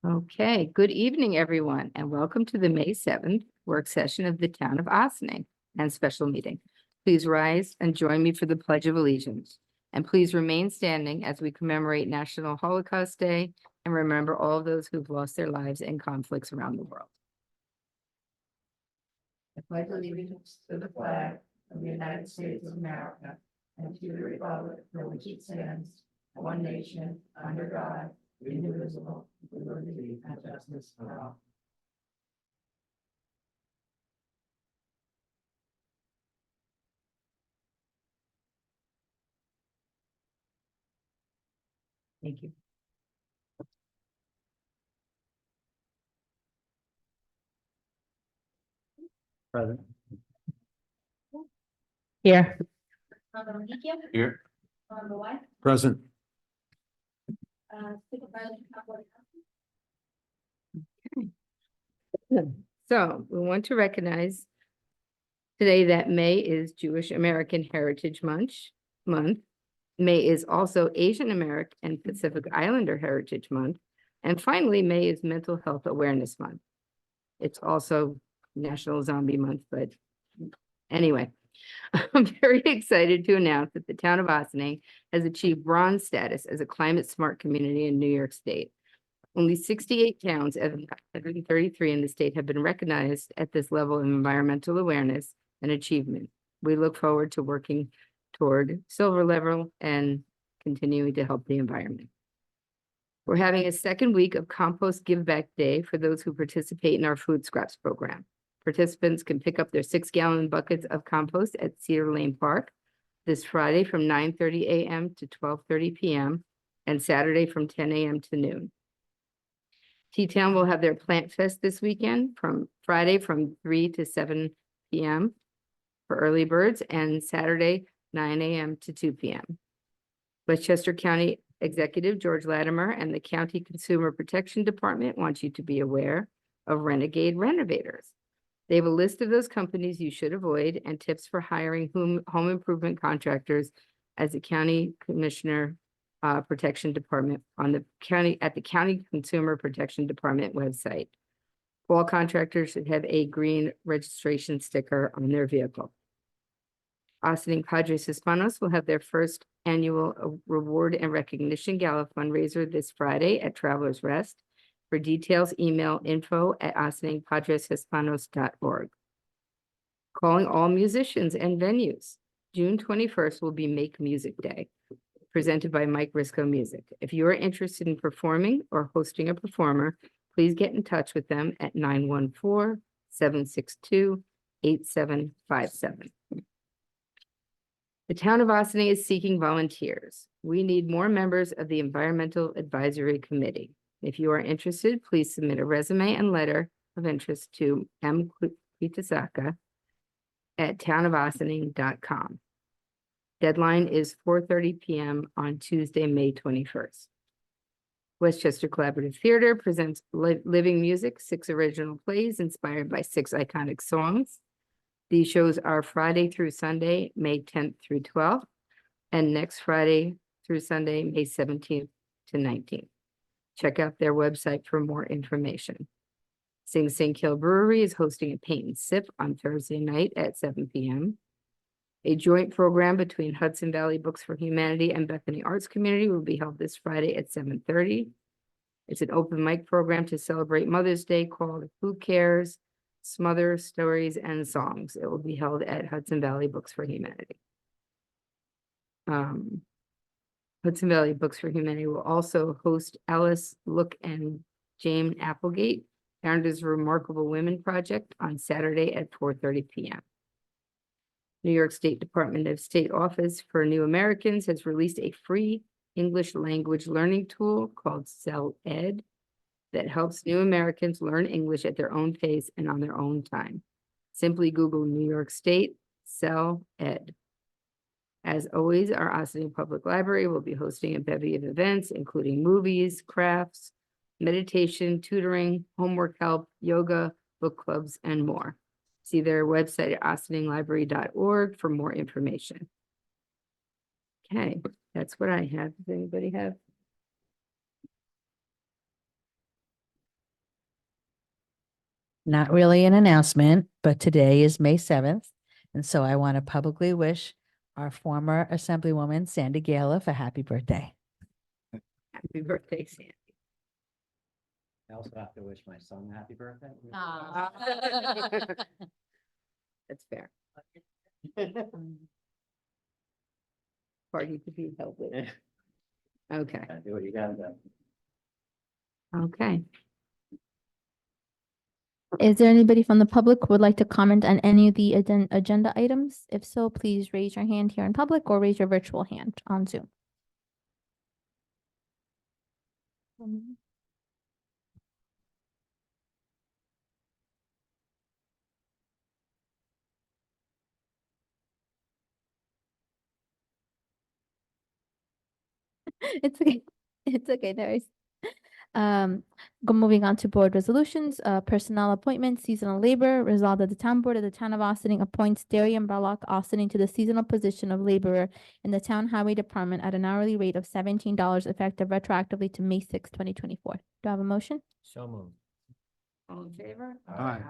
Okay, good evening, everyone, and welcome to the May 7th work session of the Town of Ossining and special meeting. Please rise and join me for the Pledge of Allegiance. And please remain standing as we commemorate National Holocaust Day and remember all of those who've lost their lives in conflicts around the world. I pledge allegiance to the flag of the United States of America and to the republic for which it stands, one nation, under God, indivisible, with liberty and justice for all. Thank you. Present. Here. Here. Present. So we want to recognize today that May is Jewish American Heritage Month. May is also Asian American and Pacific Islander Heritage Month. And finally, May is Mental Health Awareness Month. It's also National Zombie Month, but anyway, I'm very excited to announce that the town of Ossining has achieved bronze status as a climate smart community in New York State. Only 68 towns out of 133 in the state have been recognized at this level of environmental awareness and achievement. We look forward to working toward silver level and continuing to help the environment. We're having a second week of Compost Give Back Day for those who participate in our food scraps program. Participants can pick up their 6-gallon buckets of compost at Cedar Lane Park this Friday from 9:30 a.m. to 12:30 p.m. and Saturday from 10 a.m. to noon. T-Town will have their Plant Fest this weekend from Friday from 3 to 7 p.m. for early birds and Saturday 9 a.m. to 2 p.m. Westchester County Executive George Latimer and the County Consumer Protection Department want you to be aware of Renegade Renovators. They have a list of those companies you should avoid and tips for hiring home improvement contractors as a county commissioner protection department at the County Consumer Protection Department website. All contractors should have a green registration sticker on their vehicle. Ossining Padres Hispanos will have their first annual reward and recognition gala fundraiser this Friday at Travelers Rest. For details, email info@ossiningpadreshispanos.org. Calling all musicians and venues. June 21st will be Make Music Day, presented by Mike Risco Music. If you are interested in performing or hosting a performer, please get in touch with them at 914-762-8757. The town of Ossining is seeking volunteers. We need more members of the Environmental Advisory Committee. If you are interested, please submit a resume and letter of interest to mkitasaka@townofossining.com. Deadline is 4:30 p.m. on Tuesday, May 21st. Westchester Collaborative Theater presents Living Music, 6 original plays inspired by 6 iconic songs. These shows are Friday through Sunday, May 10th through 12th, and next Friday through Sunday, May 17th to 19th. Check out their website for more information. Sing Sing Kill Brewery is hosting a paint and sip on Thursday night at 7 p.m. A joint program between Hudson Valley Books for Humanity and Bethany Arts Community will be held this Friday at 7:30. It's an open mic program to celebrate Mother's Day called Who Cares? Smother Stories and Songs. It will be held at Hudson Valley Books for Humanity. Hudson Valley Books for Humanity will also host Alice Look and Jane Applegate, Founders Remarkable Women Project on Saturday at 4:30 p.m. New York State Department of State Office for New Americans has released a free English language learning tool called CEL-Ed that helps new Americans learn English at their own pace and on their own time. Simply Google New York State CEL-Ed. As always, our Ossining Public Library will be hosting a bevy of events, including movies, crafts, meditation, tutoring, homework help, yoga, book clubs, and more. See their website at ossininglibrary.org for more information. Okay, that's what I have. Does anybody have? not really an announcement, but today is May 7th. And so I want to publicly wish our former Assemblywoman Sandy Gala a happy birthday. Happy birthday, Sandy. I also have to wish my son happy birthday. That's fair. Party to be held with. Okay, Gotta do what you gotta do. okay. Is there anybody from the public who would like to comment on any of the agenda items? If so, please raise your hand here in public or raise your virtual hand on Zoom. It's okay. It's okay, there is. Moving on to board resolutions, personnel appointment, seasonal labor, resolved that the town board of the town of Austining appoints Darian Barlock Austining to the seasonal position of laborer in the town highway department at an hourly rate of $17 effective retroactively to May 6, 2024. Do I have a motion? So moved. All in favor? Aye.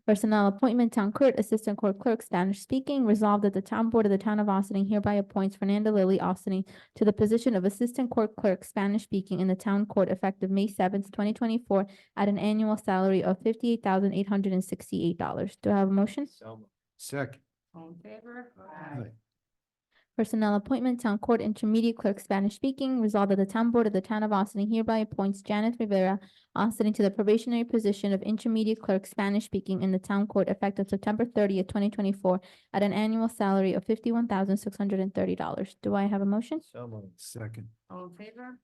Personnel appointment, town clerk, assistant court clerk, Spanish speaking, resolved that the town board of the town of Austining hereby appoints Fernanda Lily Austining to the position of assistant court clerk, Spanish speaking in the town court effective May 7th, 2024 at an annual salary of $58,868. Do I have a motion? So moved. Second. All in favor? Personnel appointment, town court intermediate clerk, Spanish speaking, resolved that the town board of the town of Austining hereby appoints Janet Rivera Austining to the probationary position of intermediate clerk, Spanish speaking in the town court effective September 30th, 2024 at an annual salary of $51,630. Do I have a motion? So moved. Second. All in favor?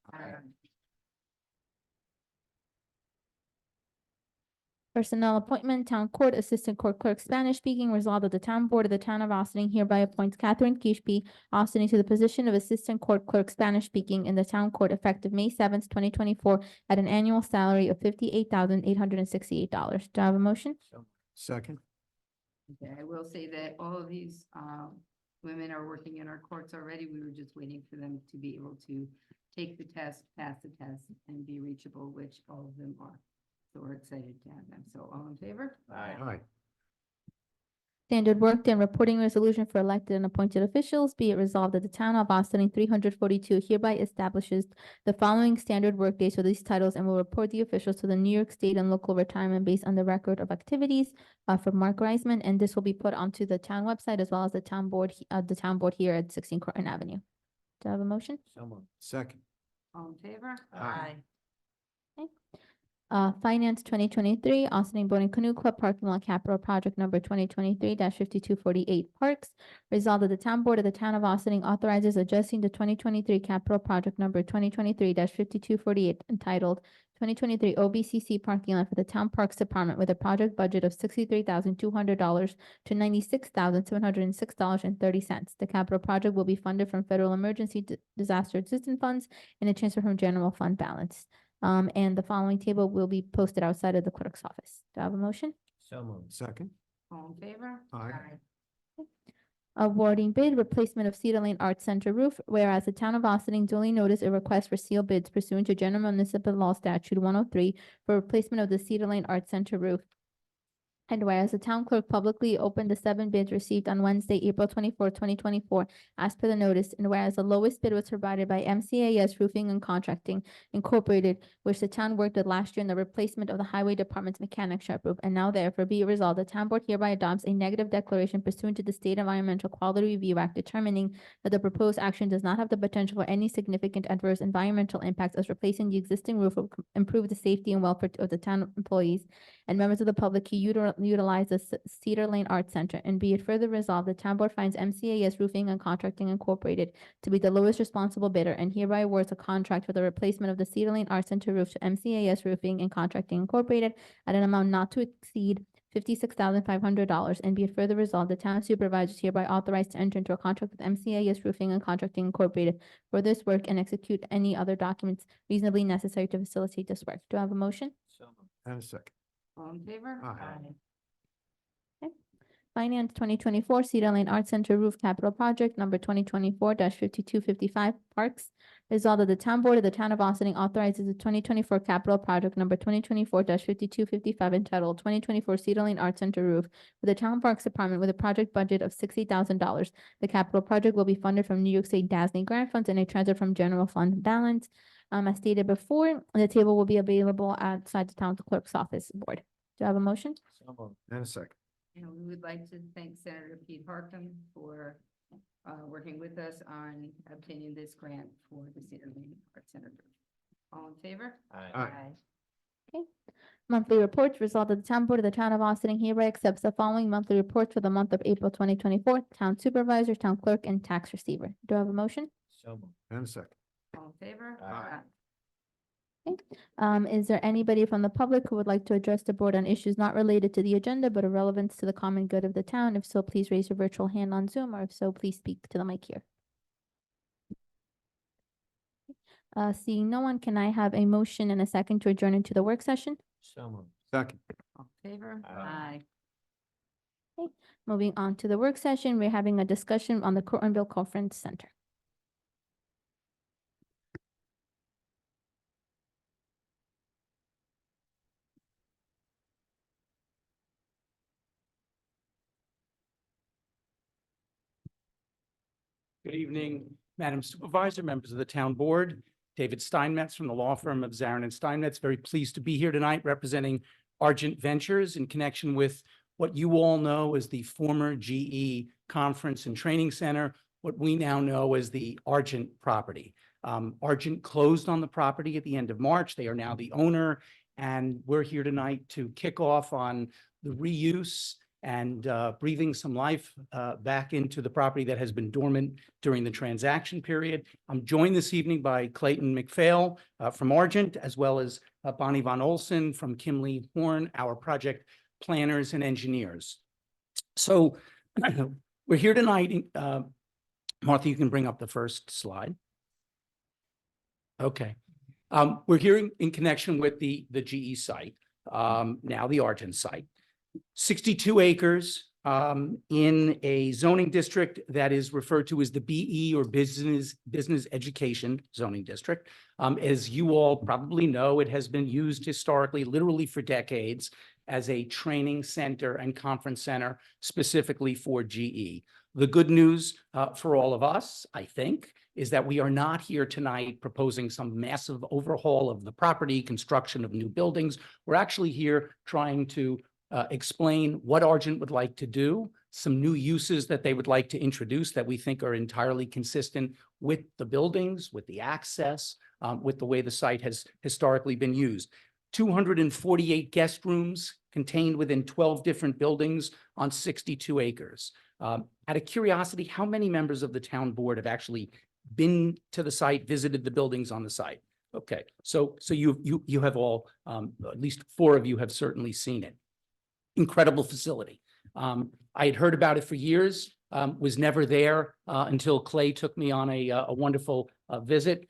Personnel appointment, town court assistant court clerk, Spanish speaking, resolved that the town board of the town of Austining hereby appoints Catherine Kishpi Austining to the position of assistant court clerk, Spanish speaking in the town court effective May 7th, 2024 at an annual salary of $58,868. Do I have a motion? So moved. Second. Okay, I will say that all of these women are working in our courts already. We were just waiting for them to be able to take the test, pass the test, and be reachable, which all of them are. So we're excited to have them. So all in favor? Aye. Standard work and reporting resolution for elected and appointed officials. Be it resolved that the town of Austining 342 hereby establishes the following standard work days for these titles and will report the officials to the New York State and local retirement based on the record of activities for Mark Reisman, and this will be put onto the town website as well as the town board here at 16 Croton Avenue. Do I have a motion? So moved. Second. All in favor? Aye. Finance 2023, Austining Boating Canoe Club Parking Lot Capital Project Number 2023-5248 Parks. Resolved that the town board of the town of Austining authorizes adjusting the 2023 capital project number 2023-5248 entitled 2023 OBCC Parking Lot for the Town Parks Department with a project budget of $63,200 to $96,706.30. The capital project will be funded from federal emergency disaster assistance funds and a transfer from general fund balance. And the following table will be posted outside of the clerk's office. Do I have a motion? So moved. Second. All in favor? Aye. Awarding bid replacement of Cedar Lane Arts Center roof, whereas the town of Austining duly noticed a request for sealed bids pursuant to General Municipal Law Statute 103 for replacement of the Cedar Lane Arts Center roof. And whereas the town clerk publicly opened the 7 bids received on Wednesday, April 24, 2024, as per the notice, and whereas the lowest bid was provided by MCAS Roofing and Contracting Incorporated, which the town worked with last year in the replacement of the Highway Department's mechanic shop roof, and now therefore be it resolved, the town board hereby adopts a negative declaration pursuant to the State Environmental Quality Review Act, determining that the proposed action does not have the potential for any significant adverse environmental impacts, as replacing the existing roof will improve the safety and welfare of the town employees and members of the public who utilize the Cedar Lane Arts Center, and be it further resolved, the town board finds MCAS Roofing and Contracting Incorporated to be the lowest responsible bidder, and hereby awards a contract for the replacement of the Cedar Lane Arts Center roof to MCAS Roofing and Contracting Incorporated at an amount not to exceed $56,500, and be it further resolved, the town supervisor is hereby authorized to enter into a contract with MCAS Roofing and Contracting Incorporated for this work and execute any other documents reasonably necessary to facilitate this work. Do I have a motion? So moved. And a second. All in favor? Aye. Finance 2024 Cedar Lane Arts Center Roof Capital Project Number 2024-5255 Parks. Resolved that the town board of the town of Austining authorizes the 2024 capital project number 2024-5255 entitled 2024 Cedar Lane Art Center Roof for the Town Parks Department with a project budget of $60,000. The capital project will be funded from New York State DASNY grant funds and a transfer from general fund balance. As stated before, the table will be available outside the town clerk's office board. Do I have a motion? So moved. And a second. And we would like to thank Senator Pete Harkam for working with us on obtaining this grant for the Cedar Lane Art Center. All in favor? Aye. Monthly reports. Resolved that the town board of the town of Austining hereby accepts the following monthly reports for the month of April 2024. Town supervisor, town clerk, and tax receiver. Do I have a motion? So moved. And a second. All in favor? Aye. Is there anybody from the public who would like to address the board on issues not related to the agenda but of relevance to the common good of the town? If so, please raise your virtual hand on Zoom, or if so, please speak to the mic here. Seeing no one, can I have a motion and a second to adjourn into the work session? So moved. Second. All in favor? Aye. Moving on to the work session, we're having a discussion on the Crotonville Conference Center. Good evening, Madam Supervisor, members of the town board. David Steinmetz from the law firm of Zarin and Steinmetz. Very pleased to be here tonight representing Argent Ventures in connection with what you all know as the former GE Conference and Training Center, what we now know as the Argent property. Argent closed on the property at the end of March. They are now the owner, and we're here tonight to kick off on the reuse and breathing some life back into the property that has been dormant during the transaction period. I'm joined this evening by Clayton McPhail from Argent, as well as Bonnie Von Olson from Kimley Horn, our project planners and engineers. So we're here tonight. Martha, you can bring up the first slide. Okay. We're here in connection with the GE site, now the Argent site. 62 acres in a zoning district that is referred to as the BE or Business Education Zoning District. As you all probably know, it has been used historically, literally for decades, as a training center and conference center specifically for GE. The good news for all of us, I think, is that we are not here tonight proposing some massive overhaul of the property, construction of new buildings. We're actually here trying to explain what Argent would like to do, some new uses that they would like to introduce that we think are entirely consistent with the buildings, with the access, with the way the site has historically been used. 248 guest rooms contained within 12 different buildings on 62 acres. Out of curiosity, how many members of the town board have actually been to the site, visited the buildings on the site? Okay, so you have all, at least 4 of you have certainly seen it. Incredible facility. I had heard about it for years, was never there until Clay took me on a wonderful visit.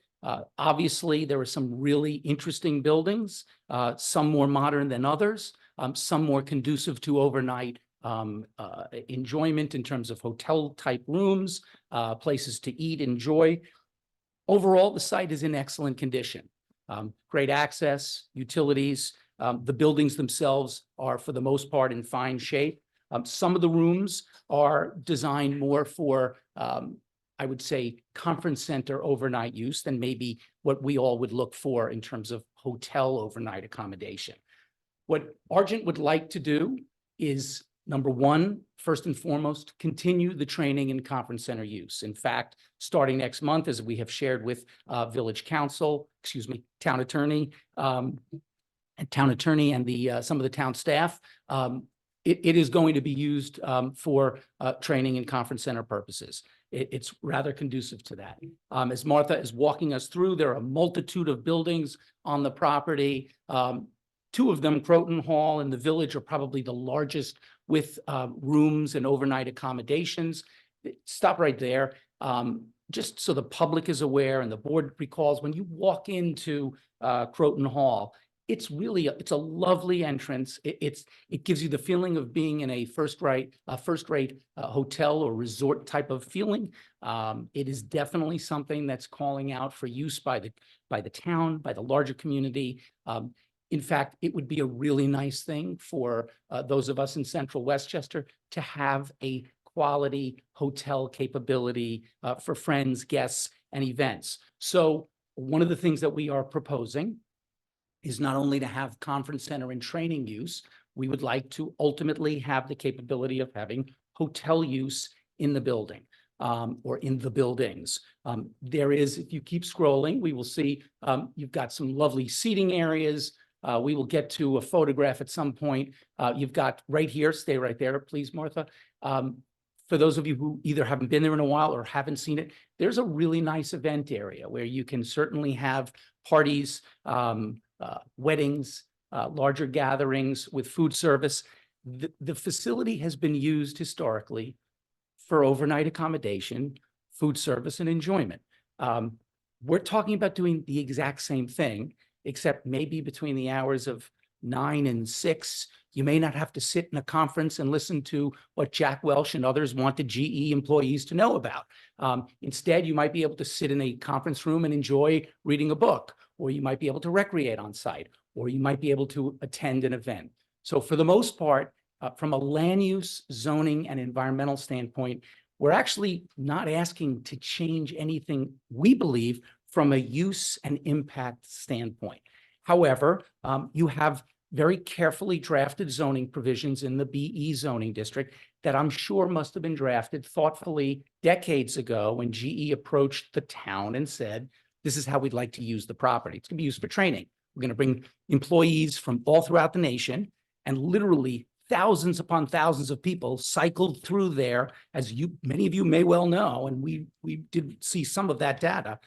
Obviously, there were some really interesting buildings, some more modern than others, some more conducive to overnight enjoyment in terms of hotel-type rooms, places to eat, enjoy. Overall, the site is in excellent condition. Great access, utilities. The buildings themselves are, for the most part, in fine shape. Some of the rooms are designed more for, I would say, conference center overnight use than maybe what we all would look for in terms of hotel overnight accommodation. What Argent would like to do is, number one, first and foremost, continue the training and conference center use. In fact, starting next month, as we have shared with Village Council, Town Attorney, and the some of the town staff, it is going to be used for training and conference center purposes. It's rather conducive to that. As Martha is walking us through, there are a multitude of buildings on the property. 2 of them, Croton Hall and the Village, are probably the largest with rooms and overnight accommodations. Stop right there. Just so the public is aware and the board recalls, when you walk into Croton Hall, it's really, it's a lovely entrance. It gives you the feeling of being in a first-rate hotel or resort type of feeling. It is definitely something that's calling out for use by the town, by the larger community. In fact, it would be a really nice thing for those of us in Central Westchester to have a quality hotel capability for friends, guests, and events. So one of the things that we are proposing is not only to have conference center and training use, we would like to ultimately have the capability of having hotel use in the building or in the buildings. There is, if you keep scrolling, we will see you've got some lovely seating areas. We will get to a photograph at some point. You've got right here, stay right there, please, Martha. For those of you who either haven't been there in a while or haven't seen it, there's a really nice event area where you can certainly have parties, weddings, larger gatherings with food service. The facility has been used historically for overnight accommodation, food service, and enjoyment. We're talking about doing the exact same thing, except maybe between the hours of 9 and 6, you may not have to sit in a conference and listen to what Jack Welch and others wanted GE employees to know about. Instead, you might be able to sit in a conference room and enjoy reading a book, or you might be able to recreate on site, or you might be able to attend an event. So for the most part, from a land use, zoning, and environmental standpoint, we're actually not asking to change anything, we believe, from a use and impact standpoint. However, you have very carefully drafted zoning provisions in the BE zoning district that I'm sure must have been drafted thoughtfully decades ago when GE approached the town and said, this is how we'd like to use the property. It's going to be used for training. We're going to bring employees from all throughout the nation, and literally thousands upon thousands of people cycled through there, as many of you may well know, and we did see some of that data.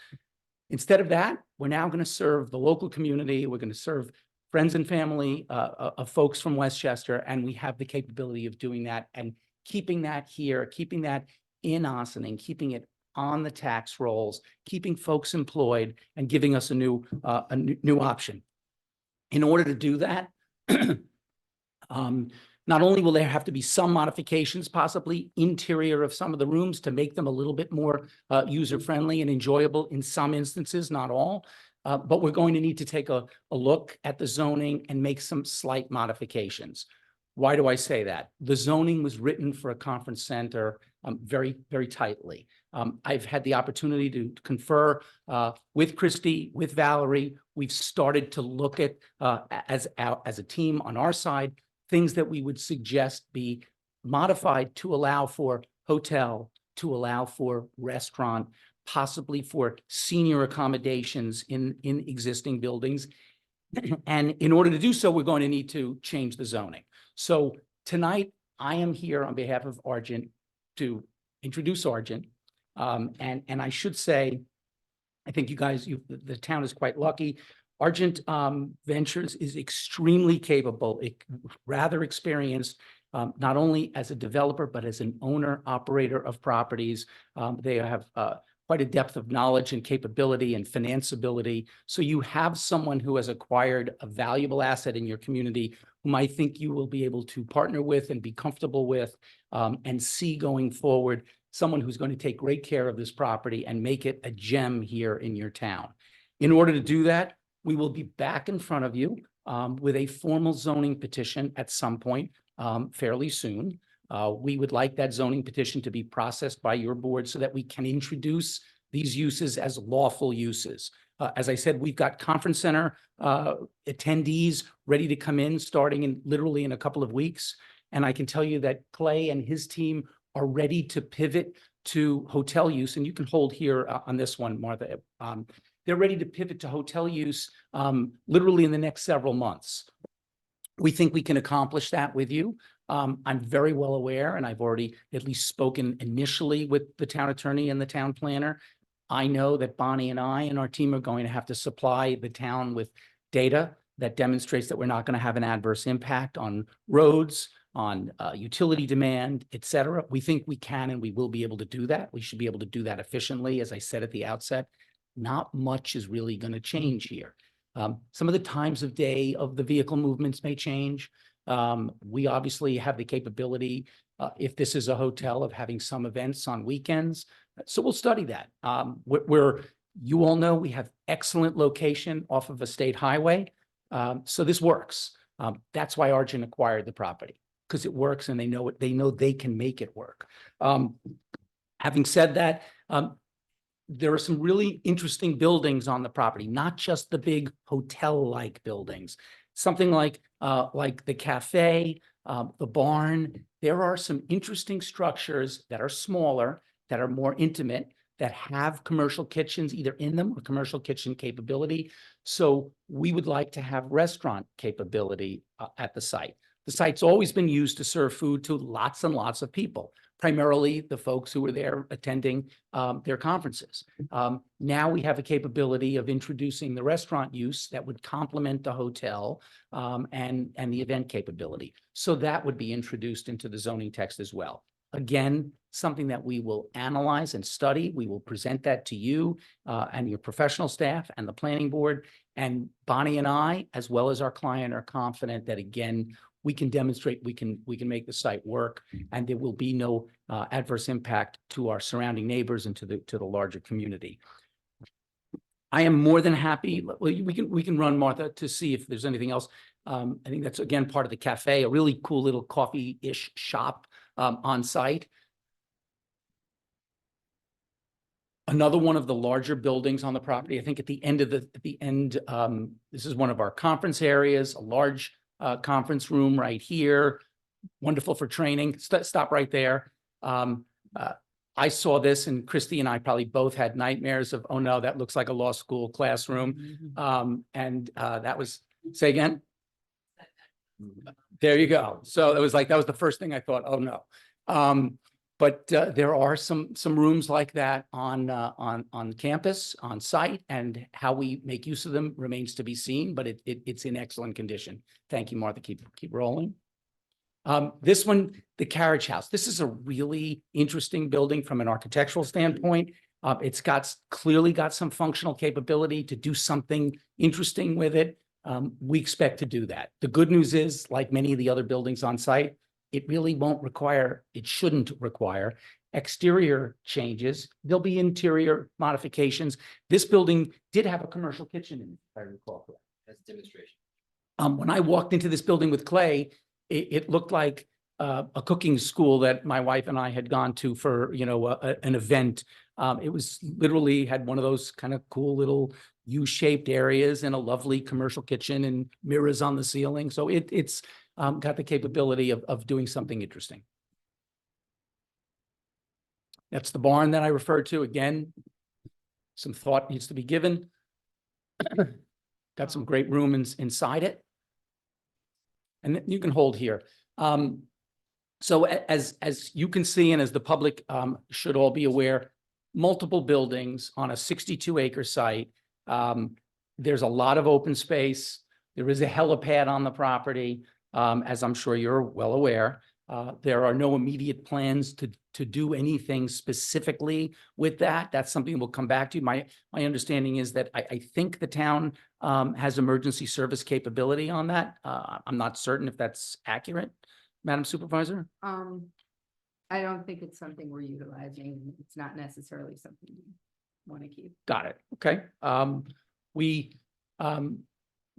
Instead of that, we're now going to serve the local community. We're going to serve friends and family of folks from Westchester, and we have the capability of doing that and keeping that here, keeping that in Ossining, keeping it on the tax rolls, keeping folks employed, and giving us a new option. In order to do that, not only will there have to be some modifications, possibly interior of some of the rooms to make them a little bit more user-friendly and enjoyable in some instances, not all, but we're going to need to take a look at the zoning and make some slight modifications. Why do I say that? The zoning was written for a conference center very, very tightly. I've had the opportunity to confer with Christy, with Valerie. We've started to look at, as a team on our side, things that we would suggest be modified to allow for hotel, to allow for restaurant, possibly for senior accommodations in existing buildings. And in order to do so, we're going to need to change the zoning. So tonight, I am here on behalf of Argent to introduce Argent. And I should say, I think you guys, the town is quite lucky. Argent Ventures is extremely capable, rather experienced, not only as a developer, but as an owner, operator of properties. They have quite a depth of knowledge and capability and financeability. So you have someone who has acquired a valuable asset in your community whom I think you will be able to partner with and be comfortable with and see going forward, someone who's going to take great care of this property and make it a gem here in your town. In order to do that, we will be back in front of you with a formal zoning petition at some point fairly soon. We would like that zoning petition to be processed by your board so that we can introduce these uses as lawful uses. As I said, we've got conference center attendees ready to come in starting literally in a couple of weeks. And I can tell you that Clay and his team are ready to pivot to hotel use. And you can hold here on this one, Martha. They're ready to pivot to hotel use literally in the next several months. We think we can accomplish that with you. I'm very well aware, and I've already at least spoken initially with the town attorney and the town planner. I know that Bonnie and I and our team are going to have to supply the town with data that demonstrates that we're not going to have an adverse impact on roads, on utility demand, et cetera. We think we can and we will be able to do that. We should be able to do that efficiently. As I said at the outset, not much is really going to change here. Some of the times of day of the vehicle movements may change. We obviously have the capability, if this is a hotel, of having some events on weekends. So we'll study that. You all know we have excellent location off of a state highway. So this works. That's why Argent acquired the property, because it works and they know they can make it work. Having said that, there are some really interesting buildings on the property, not just the big hotel-like buildings. Something like the cafe, the barn. There are some interesting structures that are smaller, that are more intimate, that have commercial kitchens either in them or commercial kitchen capability. So we would like to have restaurant capability at the site. The site's always been used to serve food to lots and lots of people, primarily the folks who were there attending their conferences. Now we have a capability of introducing the restaurant use that would complement the hotel and the event capability. So that would be introduced into the zoning text as well. Again, something that we will analyze and study. We will present that to you and your professional staff and the planning board. And Bonnie and I, as well as our client, are confident that, again, we can demonstrate we can make the site work, and there will be no adverse impact to our surrounding neighbors and to the larger community. I am more than happy. Well, we can run, Martha, to see if there's anything else. I think that's, again, part of the cafe, a really cool little coffee-ish shop on site. Another one of the larger buildings on the property. I think at the end, this is one of our conference areas, a large conference room right here. Wonderful for training. Stop right there. I saw this, and Christy and I probably both had nightmares of, oh no, that looks like a law school classroom. That was, say again? There you go. So it was like, that was the first thing I thought, oh no. But there are some rooms like that on campus, on site, and how we make use of them remains to be seen, but it's in excellent condition. Thank you, Martha. Keep rolling. This one, the Carriage House. This is a really interesting building from an architectural standpoint. It's clearly got some functional capability to do something interesting with it. We expect to do that. The good news is, like many of the other buildings on site, it shouldn't require exterior changes. There'll be interior modifications. This building did have a commercial kitchen in it, if I recall correctly. That's a demonstration. When I walked into this building with Clay, it looked like a cooking school that my wife and I had gone to for, an event. It was literally had one of those kind of cool little U-shaped areas and a lovely commercial kitchen and mirrors on the ceiling. So it's got the capability of doing something interesting. That's the barn that I referred to. Again, some thought needs to be given. Got some great room inside it. And you can hold here. So as you can see, and as the public should all be aware, multiple buildings on a 62-acre site. There's a lot of open space. There is a helipad on the property. As I'm sure you're well aware, there are no immediate plans to do anything specifically with that. That's something we'll come back to. My understanding is that I think the town has emergency service capability on that. I'm not certain if that's accurate, Madam Supervisor. I don't think it's something we're utilizing. It's not necessarily something we want to keep. Got it. Okay.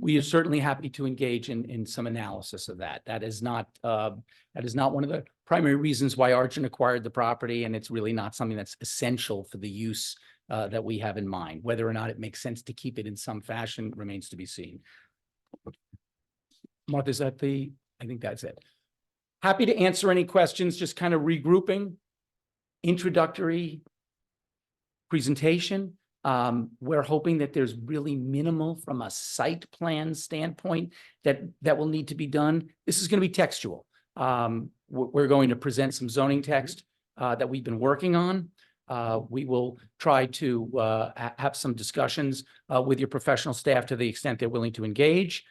We are certainly happy to engage in some analysis of that. That is not one of the primary reasons why Argent acquired the property, and it's really not something that's essential for the use that we have in mind. Whether or not it makes sense to keep it in some fashion remains to be seen. Martha, is that I think that's it. Happy to answer any questions, just kind of regrouping, introductory presentation. We're hoping that there's really minimal from a site plan standpoint that will need to be done. This is going to be textual. We're going to present some zoning text that we've been working on. We will try to have some discussions with your professional staff to the extent they're willing to engage.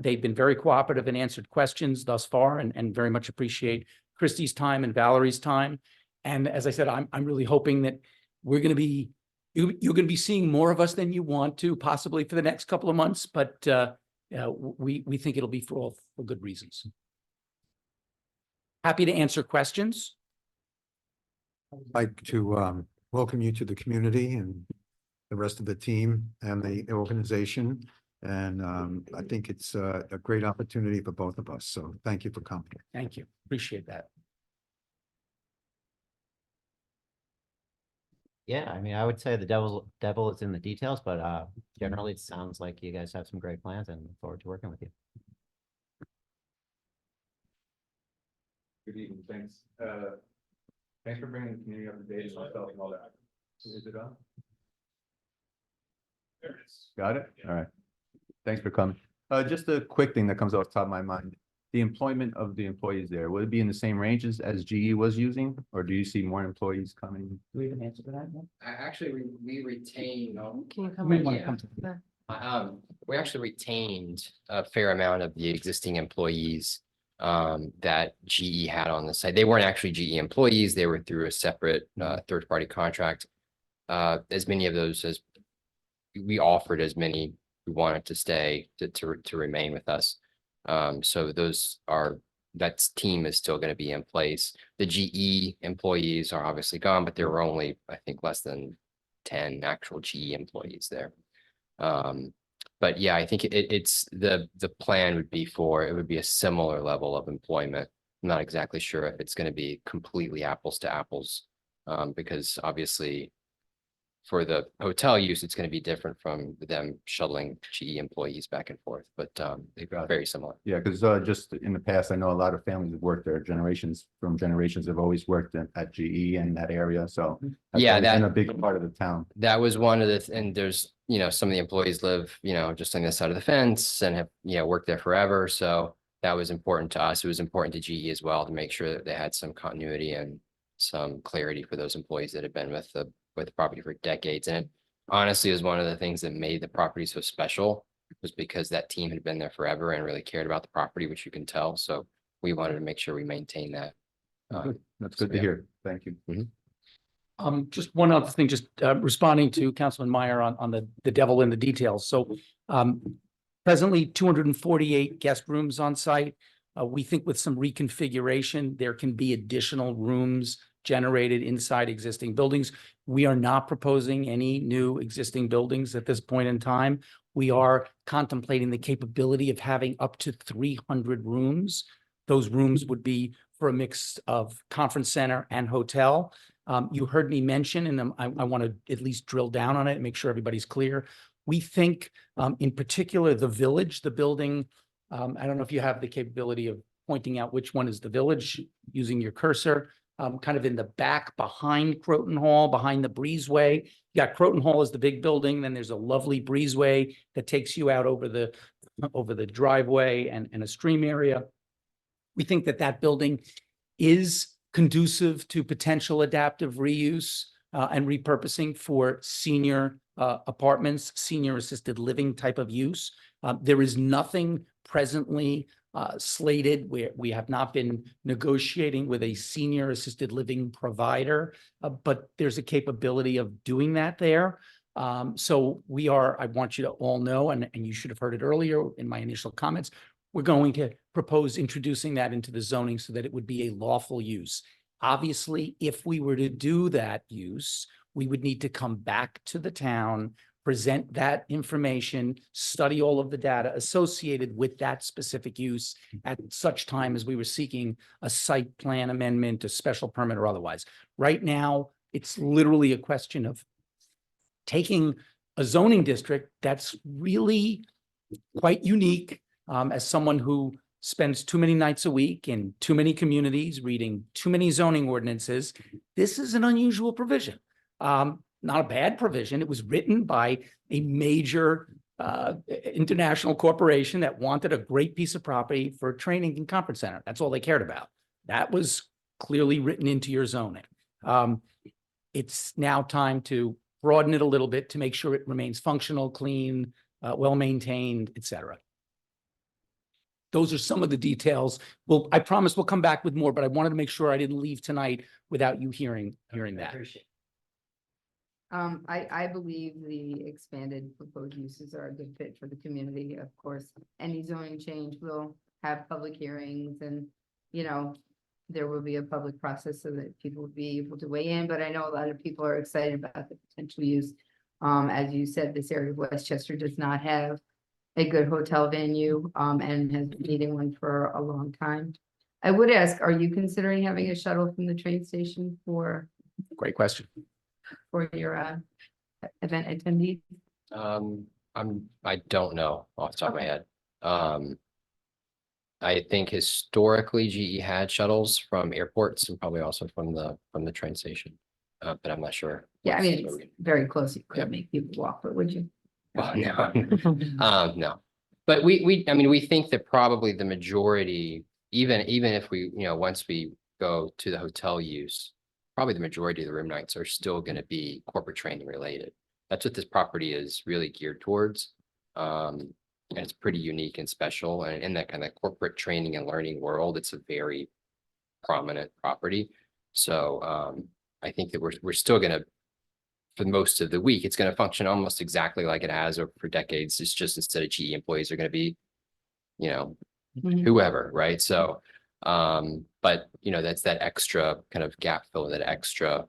They've been very cooperative and answered questions thus far, and very much appreciate Christy's time and Valerie's time. And as I said, I'm really hoping that we're going to be You're going to be seeing more of us than you want to, possibly for the next couple of months, but we think it'll be for good reasons. Happy to answer questions. I'd like to welcome you to the community and the rest of the team and the organization. And I think it's a great opportunity for both of us. So thank you for coming. Thank you. Appreciate that. Yeah, I mean, I would say the devil is in the details, but generally it sounds like you guys have some great plans and look forward to working with you. Good evening, thanks. Thanks for bringing the community up to date on myself and all that. Is it on? There it is. Got it? All right. Thanks for coming. Just a quick thing that comes off the top of my mind. The employment of the employees there, would it be in the same ranges as GE was using? Or do you see more employees coming? Do we have an answer to that? Actually, we retain, Can you come We right want to here? come to we actually retained a fair amount of the existing employees that GE had on the site. They weren't actually GE employees. They were through a separate third-party contract. As many of those as we offered, as many who wanted to stay to remain with us. So that team is still going to be in place. The GE employees are obviously gone, but there were only, I think, less than 10 actual GE employees there. But yeah, I think it's the plan would be it would be a similar level of employment. I'm not exactly sure if it's going to be completely apples to apples, because obviously for the hotel use, it's going to be different from them shuttling GE employees back and forth, but they're very similar. Yeah, because just in the past, I know a lot of families have worked there, generations have always worked at GE in that area. So that's Yeah, always been that- a big part of the town. That was one of and there's, some of the employees live, just on this side of the fence and have, worked there forever. So that was important to us. It was important to GE as well to make sure that they had some continuity and some clarity for those employees that had been with the property for decades. And it honestly is one of the things that made the property so special, was because that team had been there forever and really cared about the property, which you can tell. So we wanted to make sure we maintain that. Good. That's good so to yeah. hear. Thank you. Just one other thing, just responding to Councilman Meyer on the devil in the details. So presently 248 guest rooms on site. We think with some reconfiguration, there can be additional rooms generated inside existing buildings. We are not proposing any new existing buildings at this point in time. We are contemplating the capability of having up to 300 rooms. Those rooms would be for a mix of conference center and hotel. You heard me mention, and I want to at least drill down on it and make sure everybody's clear. We think in particular, the Village, the building, I don't know if you have the capability of pointing out which one is the Village using your cursor, kind of in the back behind Croton Hall, behind the breezeway. You got Croton Hall as the big building, then there's a lovely breezeway that takes you out over the driveway and a stream area. We think that building is conducive to potential adaptive reuse and repurposing for senior apartments, senior assisted living type of use. There is nothing presently slated where we have not been negotiating with a senior assisted living provider, but there's a capability of doing that there. So I want you to all know, and you should have heard it earlier in my initial comments, we're going to propose introducing that into the zoning so that it would be a lawful use. Obviously, if we were to do that use, we would need to come back to the town, present that information, study all of the data associated with that specific use at such time as we were seeking a site plan amendment, a special permit or otherwise. Right now, it's literally a question of taking a zoning district that's really quite unique, as someone who spends too many nights a week in too many communities, reading too many zoning ordinances. This is an unusual provision. Not a bad provision. It was written by a major international corporation that wanted a great piece of property for a training and conference center. That's all they cared about. That was clearly written into your zoning. It's now time to broaden it a little bit to make sure it remains functional, clean, well-maintained, et cetera. Those are some of the details. Well, I promise we'll come back with more, but I wanted to make sure I didn't leave tonight without you hearing I that. appreciate I believe the expanded proposed uses are a good fit for the community. Of course, any zoning change will have public hearings and, you know, there will be a public process so that people will be able to weigh in, but I know a lot of people are excited about the potential use. As you said, this area of Westchester does not have a good hotel venue, and has been needing one for a long time. I would ask, are you considering having a shuttle from the train station Great question. for your, event attendees? I don't know off the top of my head. I think historically GE had shuttles from airports and probably also from the train station. But I'm not sure. Yeah, I what's- mean, it's very close. You Yeah. could make people walk, but would you? Well, no. No. But I mean, we think that probably the majority, even if we, once we go to the hotel use, probably the majority of the room nights are still gonna be corporate training related. That's what this property is really geared towards. And it's pretty unique and special, and in that kind of corporate training and learning world, it's a very prominent property. So, I think that we're still gonna, for most of the week, it's gonna function almost exactly like it has for decades. It's just instead of GE employees are gonna be, Mhm. whoever, right? So, but that's that extra kind of gap fill, that extra,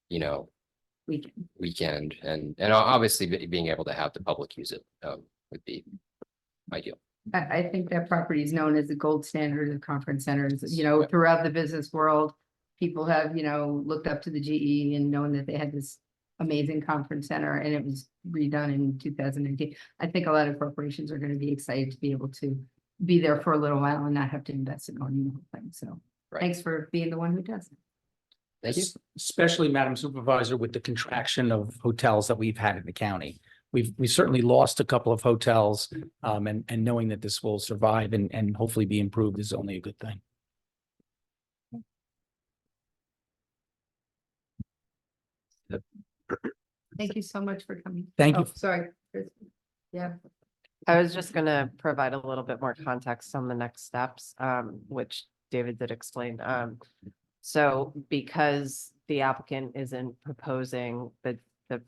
We can. weekend, and obviously being able to have the public use it, would be ideal. I think that property is known as the gold standard of conference centers, throughout the business world. People have, looked up to the GE and known that they had this amazing conference center and it was redone in 2019. I think a lot of corporations are going to be excited to be able to be there for a little while and not have to invest in owning the whole thing. So Right. thanks for being the one who does it. Thank you. Especially, Madam Supervisor, with the contraction of hotels that we've had in the county. We certainly lost a couple of hotels, and knowing that this will survive and hopefully be improved is only a good thing. Thank you so much for coming. Thank you. Oh, sorry, Chris. Yeah. I was just gonna provide a little bit more context on the next steps, which David did explain. So because the applicant isn't proposing, the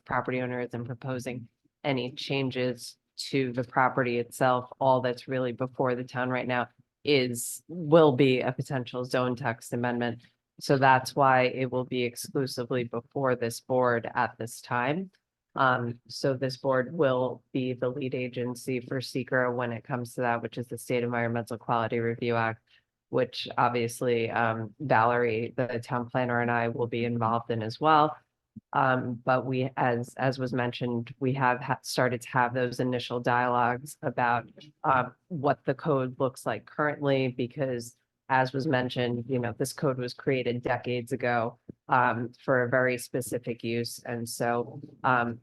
property owner isn't proposing any changes to the property itself, all that's really before the town right now will be a potential zone text amendment. So that's why it will be exclusively before this board at this time. So this board will be the lead agency for SECR when it comes to that, which is the State Environmental Quality Review Act, which obviously Valerie, the town planner, and I will be involved in as well. But we, as was mentioned, we have started to have those initial dialogues about what the code looks like currently, because as was mentioned, this code was created decades ago for a very specific use. And so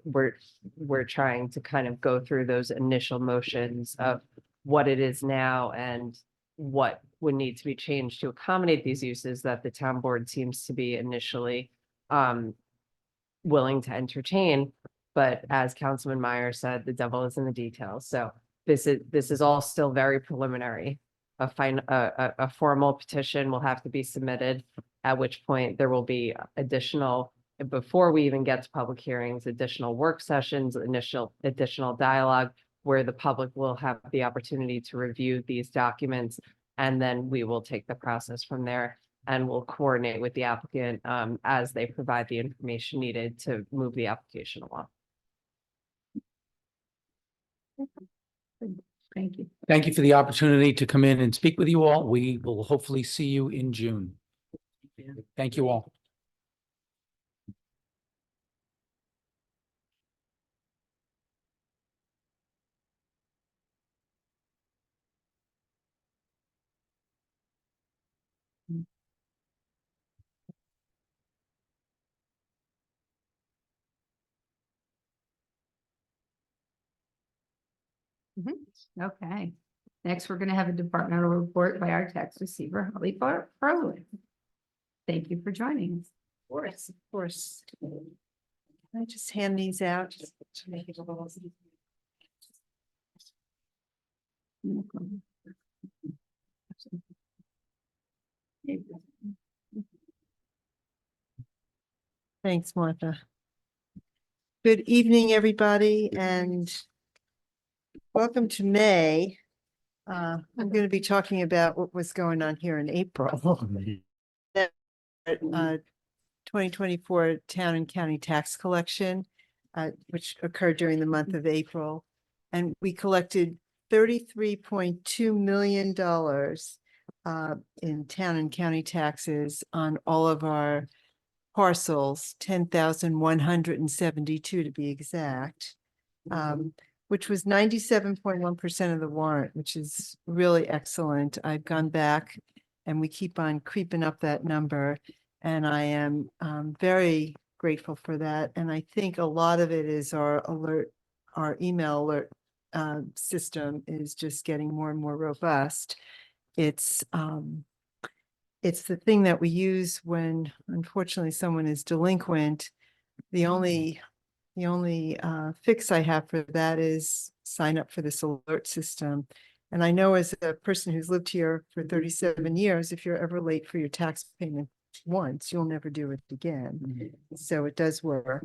we're trying to kind of go through those initial motions of what it is now and what would need to be changed to accommodate these uses that the town board seems to be initially willing to entertain. But as Councilman Meyer said, the devil is in the details. So this is all still very preliminary. A formal petition will have to be submitted, at which point there will be additional, before we even get to public hearings, additional work sessions, additional dialogue, where the public will have the opportunity to review these documents. And then we will take the process from there and we'll coordinate with the applicant as they provide the information needed to move the application along. Thank you. Thank you for the opportunity to come in and speak with you all. We will hopefully see you in June. Thank you all. Okay. Next, we're going to have a departmental report by our tax receiver, Holly Farley. Thank you for joining us. Of course, of course. Can I just hand these out just to make it a little easier? Thanks, Martha. Good evening, everybody, and welcome to May. I'm going to be talking about what was going on here in April. 2024 town and county tax collection, which occurred during the month of April. And we collected $33.2 million in town and county taxes on all of our parcels, 10,172 to be exact, which was 97.1% of the warrant, which is really excellent. I've gone back and we keep on creeping up that number. And I am very grateful for that. And I think a lot of it is our email alert system is just getting more and more robust. It's the thing that we use when unfortunately someone is delinquent. The only fix I have for that is sign up for this alert system. And I know as a person who's lived here for 37 years, if you're ever late for your tax payment once, you'll never do it again. So it does work.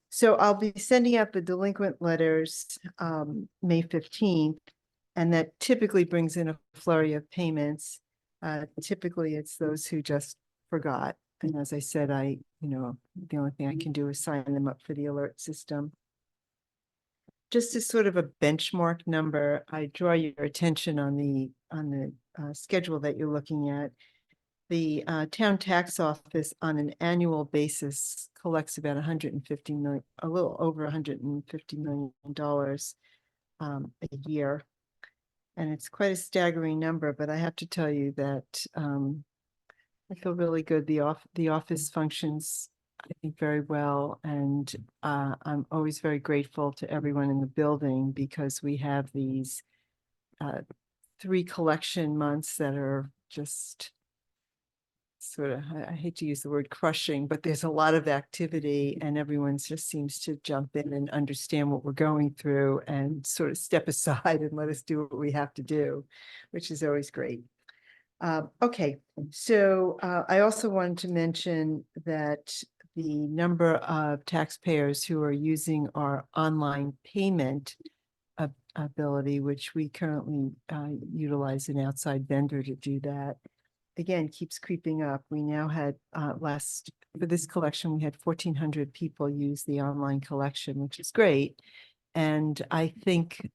So I'll be sending out the delinquent letters May 15th, and that typically brings in a flurry of payments. Typically it's those who just forgot. And as I said, the only thing I can do is sign them up for the alert system. Just as sort of a benchmark number, I draw your attention on the schedule that you're looking at. The town tax office on an annual basis collects about a little over $150 million a year. And it's quite a staggering number, but I have to tell you that I feel really good. The office functions, I think, very well. And I'm always very grateful to everyone in the building because we have these 3 collection months that are just sort of, I hate to use the word crushing, but there's a lot of activity and everyone just seems to jump in and understand what we're going through and sort of step aside and let us do what we have to do, which is always great. Okay, so I also wanted to mention that the number of taxpayers who are using our online payment ability, which we currently utilize an outside vendor to do that, again, keeps creeping up. We now had for this collection, we had 1,400 people use the online collection, which is great. And I think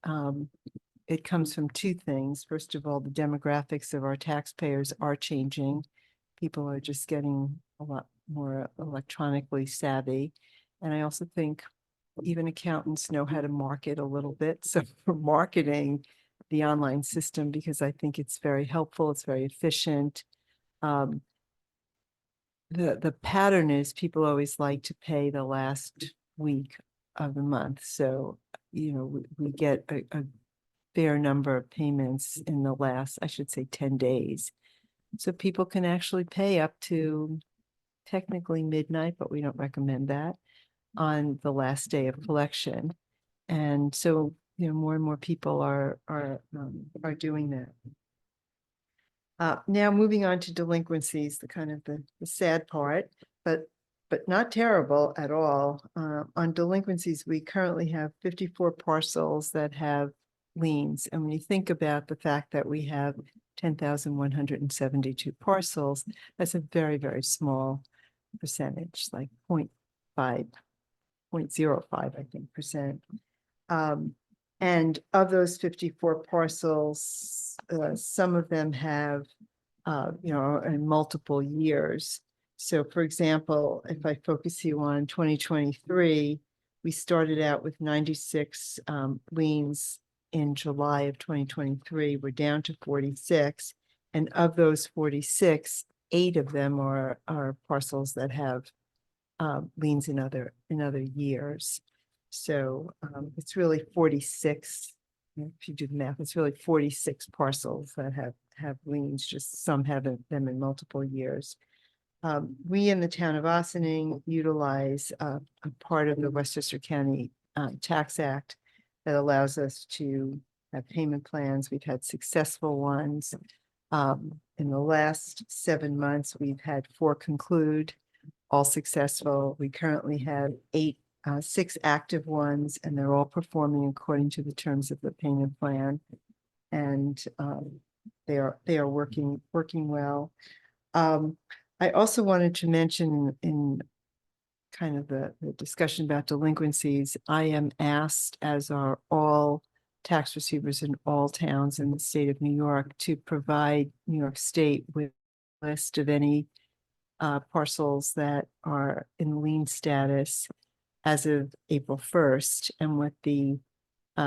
it comes from 2 things. First of all, the demographics of our taxpayers are changing. People are just getting a lot more electronically savvy. And I also think even accountants know how to market a little bit. So for marketing the online system, because I think it's very helpful, it's very efficient. The pattern is people always like to pay the last week of the month. So, we get a fair number of payments in the last, I should say, 10 days. So people can actually pay up to technically midnight, but we don't recommend that, on the last day of collection. And so, more and more people are doing that. Now moving on to delinquencies, the kind of the sad part, but not terrible at all. On delinquencies, we currently have 54 parcels that have liens. And when you think about the fact that we have 10,172 parcels, that's a very, very small percentage, like 0.05, I think, percent. And of those 54 parcels, some of them have, in multiple years. So for example, if I focus you on 2023, we started out with 96 liens in July of 2023. We're down to 46. And of those 46, 8 of them are parcels that have liens in other years. So it's really 46. If you do the math, it's really 46 parcels that have liens, just some have them in multiple years. We in the town of Ossining utilize a part of the Westchester County Tax Act that allows us to have payment plans. We've had successful ones. In the last 7 months, we've had 4 conclude, all successful. We currently have 8 6 active ones, and they're all performing according to the terms of the payment plan. And they are working well. I also wanted to mention in kind of the discussion about delinquencies, I am asked, as are all tax receivers in all towns in the state of New York, to provide New York State with a list of any parcels that are in lien status as of April 1st. And what the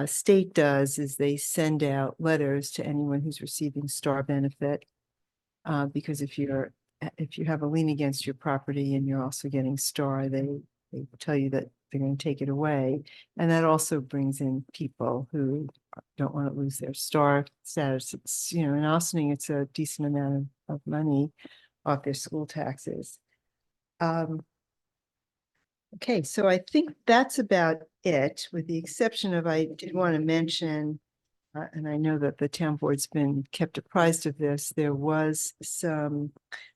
state does is they send out letters to anyone who's receiving star benefit. Because if you have a lien against your property and you're also getting star, they tell you that they're going to take it away. And that also brings in people who don't want to lose their star status. It's, in Austining, it's a decent amount of money off their school taxes. Okay, so I think that's about it, with the exception of, I did want to mention, and I know that the town board's been kept apprised of this, there was some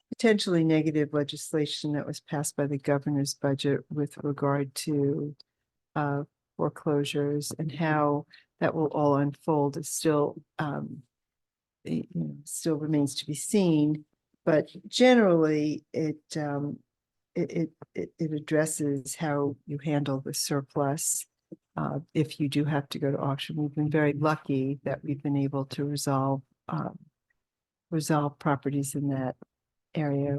potentially negative legislation that was passed by the governor's budget with regard to foreclosures, and how that will all unfold is still, still remains to be seen. But generally, it addresses how you handle the surplus if you do have to go to auction. We've been very lucky that we've been able to resolve properties in that area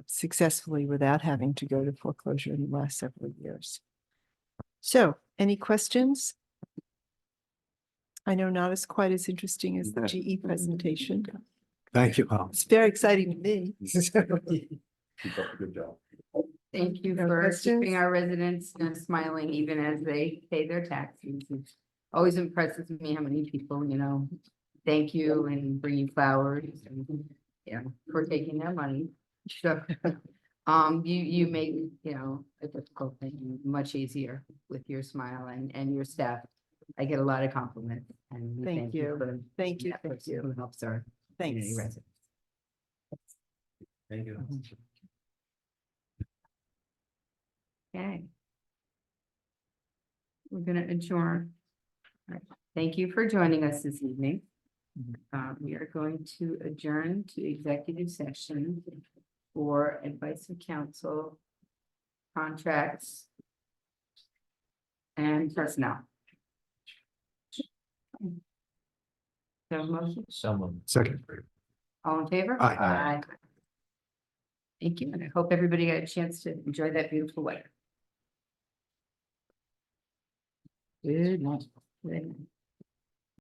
successfully without having to go to foreclosure in the last several years. So, any questions? I know not as quite as interesting as the GE presentation. Thank you, Paul. It's very exciting to me. Keep up a good job. Thank you No for questions? keeping our residents smiling even as they pay their taxes. It always impresses me how many people, thank you and bring you flowers and, for taking their money. So, you make, a difficult thing much easier with your smile and your staff. I get a lot of compliments, and we Thank you. for Thank you. that Thank person you. who helps our community Thanks. residents. Thank you. Okay. We're gonna adjourn. All right. Thank you for joining us this evening. We are going to adjourn to executive session for advice of counsel, contracts, and personnel. So motion, Someone. Second. all in favor? Aye. Aye. Thank you, and I hope everybody got a chance to enjoy that beautiful weather. Good night. Good night.